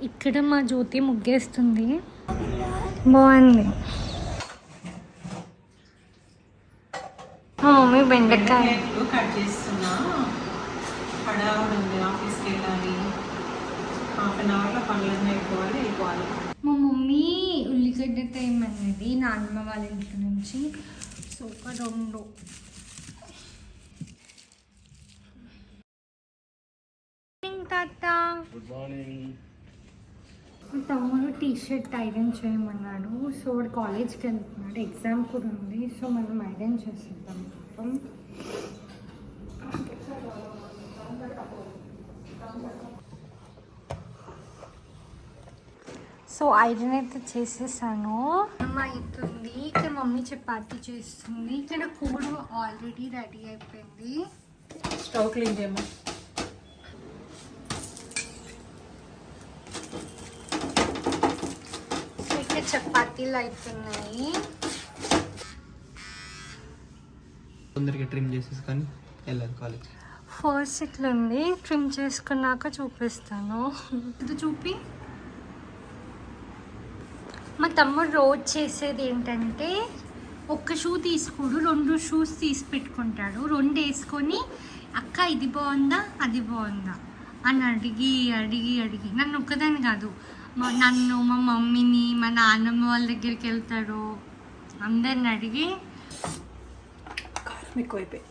ఇక్కడ మా జ్యోతి ముగ్గేస్తుంది. బాగుంది. మమ్మీ బెండకాయ కట్ చేస్తున్నా. హడావుడి ఉంది, ఆఫీస్కి వెళ్ళాలి. హాఫ్ అన్ అవర్లో పనులన్నీ వెళ్ళిపోవాలి. మా మమ్మీ ఉల్లిగడ్డ తేమన్నది నాన్నమ్మ వాళ్ళ ఇంట్లో నుంచి. సో ఒక 2. తాత గుడ్ మార్నింగ్. తమ్ముడు టీ-షర్ట్ ఐరన్ చేయమన్నాడు. సో వాడు కాలేజ్కి వెళ్తున్నాడు, ఎగ్జామ్ కూడా ఉంది. సో మనం ఐరన్ చేసేద్దాం పాపం. సో ఐరన్ అయితే చేసేసాను. అమ్మ అవుతుంది. ఇక్కడ మమ్మీ చపాతీ చేస్తుంది. ఇక్కడ కూర ఆల్రెడీ రెడీ అయిపోయింది. స్టవ్ క్లీన్ చేయమా. సో ఇక్కడ చపాతీలు అవుతున్నాయి. తొందరగా ట్రిమ్ చేసేసుకొని వెళ్ళాలి కాలేజ్. ఫస్ట్ ఇట్లుంది, ట్రిమ్ చేసుకున్నాక చూపిస్తాను. ఇది చూపి. మా తమ్ముడు రోజు చేసేది ఏంటంటే ఒక్క షూ తీసుకోడు, 2 షూస్ తీసి పెట్టుకుంటాడు. 2 వేసుకొని అక్క ఇది బాగుందా అది బాగుందా అని అడిగి అడిగి అడిగి నన్ను ఒక్కదాన్ని కాదు, నన్ను, మా మమ్మీని, మా నాన్నమ్మ వాళ్ళ దగ్గరికి వెళ్తాడు, అందరిని అడిగి. ఎక్కువైపోయి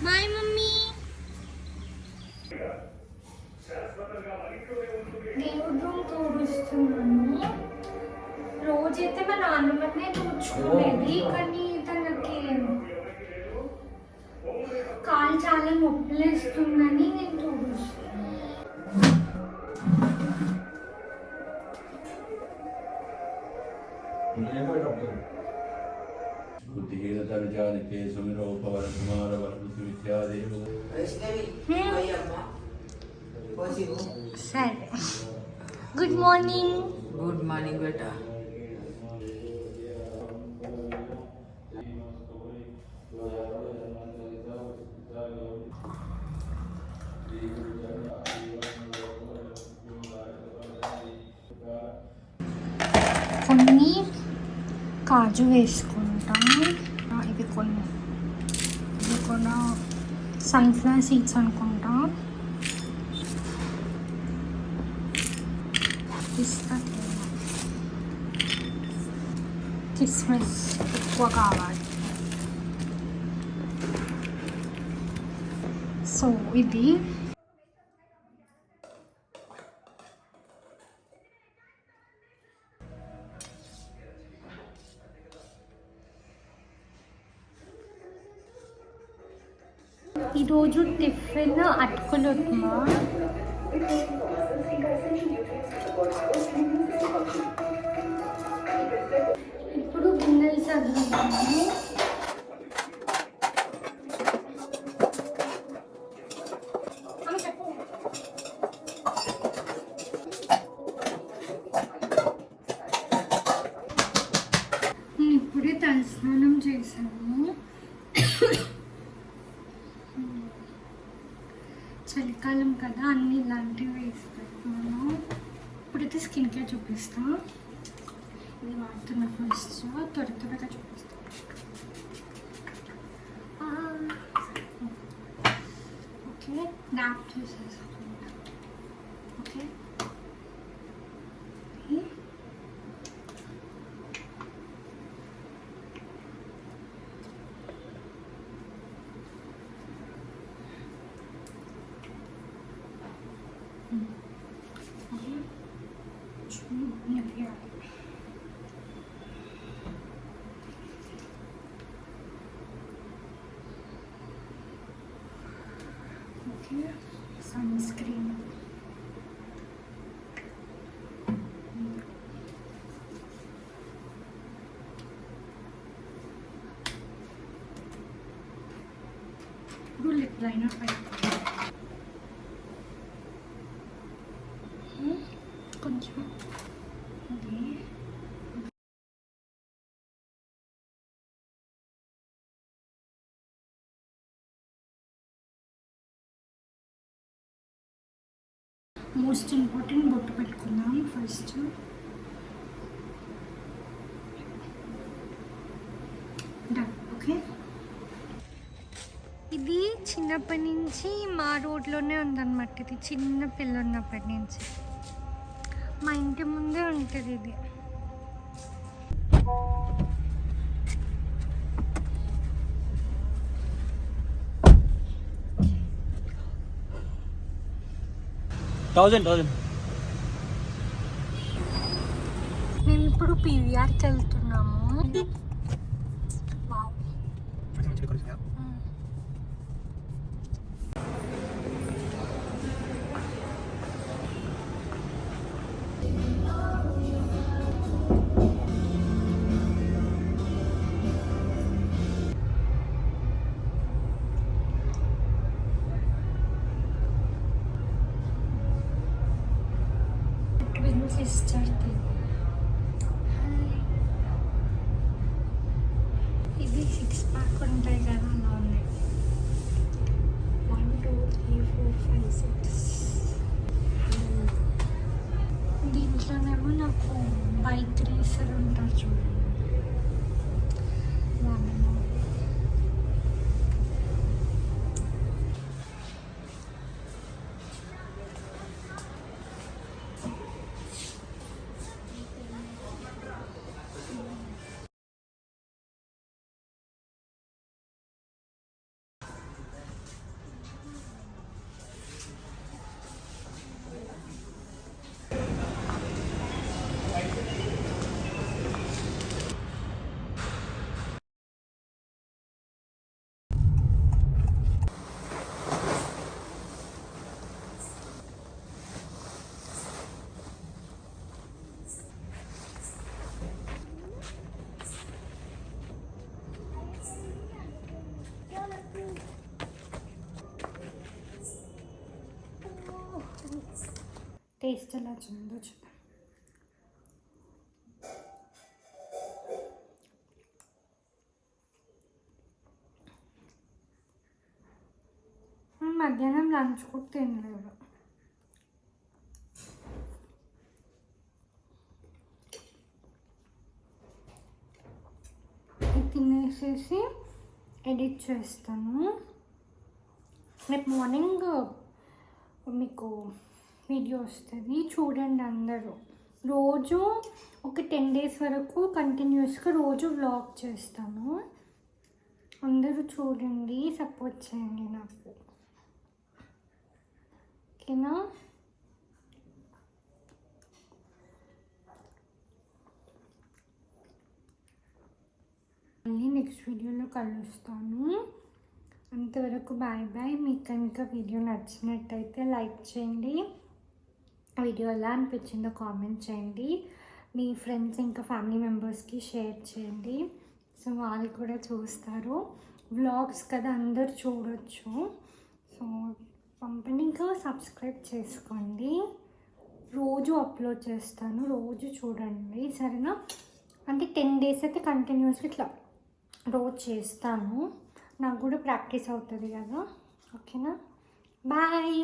బాయ్ మమ్మీ. దేవుడు రూమ్ తోడుస్తున్నాను. రోజైతే మా నాన్నమ్మనే తోడుచుకునేది, కానీ తనకి కాలు చాలా నొప్పులేస్తుందని నేను తోడుస్తున్నాను. బుద్ధిహీనత విజానికే సుమిరోపవర కుమార వరపృతి విద్యాదేవు. సరే, గుడ్ మార్నింగ్. గుడ్ మార్నింగ్ బేటా. కొన్ని కాజు వేసుకుంటాం. ఇది కొన్ని, ఇది కూడా సన్ఫ్లవర్ సీడ్స్ అనుకుంటా. పిస్తా, కిస్మిస్ ఎక్కువ కావాలి. సో ఇది ఈరోజు టిఫిన్ అటుకులు ఉప్మా. ఇప్పుడు గిన్నెలు చదువుతాము. నేను ఇప్పుడే తలస్నానం చేశాను. చలికాలం కదా, అన్ని ఇలాంటివి వేసి పెట్టుకున్నాను. ఇప్పుడైతే స్కిన్ కేర్ చూపిస్తా. ఇది వాడుతున్నా ఫస్ట్, త్వరగా చూపిస్తా. ఓకే, ర్యాప్ చేసేసుకుంటా. Okay, sunscreen. ఇప్పుడు లిప్ లైనర్ కొంచెం మోస్ట్ ఇంపార్టెంట్ బొట్టు పెట్టుకుందాం ఫస్ట్. డన్. ఓకే, ఇది చిన్నప్పటి నుంచి మా రోడ్లోనే ఉందన్నమాట. ఇది చిన్న పిల్ల ఉన్నప్పటి నుంచి మా ఇంటి ముందే ఉంటుంది ఇది. థౌజండ్ మేము ఇప్పుడు పీవీఆర్కి వెళ్తున్నాము. వావ్. ట్విన్ సిస్టర్కి ఇది 6 ప్యాక్ ఉంటాయి కదా, అలా ఉన్నాయి. 1 2 3 4 5 6. దీంట్లోనేమో నాకు బైక్ రేసర్ ఉంటారు చూడండి, వాళ్ళేమో. టేస్ట్ ఎలా వచ్చిందో చూద్దాం. మధ్యాహ్నం లంచ్ కూడా తినలేదు. ఇది తినేసేసి ఎడిట్ చేస్తాను. రేపు మార్నింగ్ మీకు వీడియో వస్తుంది, చూడండి అందరూ. రోజు ఒక 10 days వరకు కంటిన్యూస్గా రోజు వ్లాగ్ చేస్తాను. అందరూ చూడండి, సపోర్ట్ చేయండి నాకు, ఓకేనా? మళ్ళీ నెక్స్ట్ వీడియోలో కలుస్తాను. అంతవరకు బాయ్ బాయ్. మీకు కనుక వీడియో నచ్చినట్టయితే లైక్ చేయండి, వీడియో ఎలా అనిపించిందో కామెంట్ చేయండి, మీ ఫ్రెండ్స్ ఇంకా ఫ్యామిలీ మెంబర్స్కి షేర్ చేయండి, సో వాళ్ళు కూడా చూస్తారు. వ్లాగ్స్ కదా, అందరు చూడొచ్చు. సో పంపండి, ఇంకా సబ్స్క్రైబ్ చేసుకోండి. రోజు అప్లోడ్ చేస్తాను, రోజు చూడండి, సరేనా? అంటే 10 days అయితే కంటిన్యూస్గా ఇట్లా రోజు చేస్తాను, నాకు కూడా ప్రాక్టీస్ అవుతుంది కదా, ఓకేనా? బాయ్.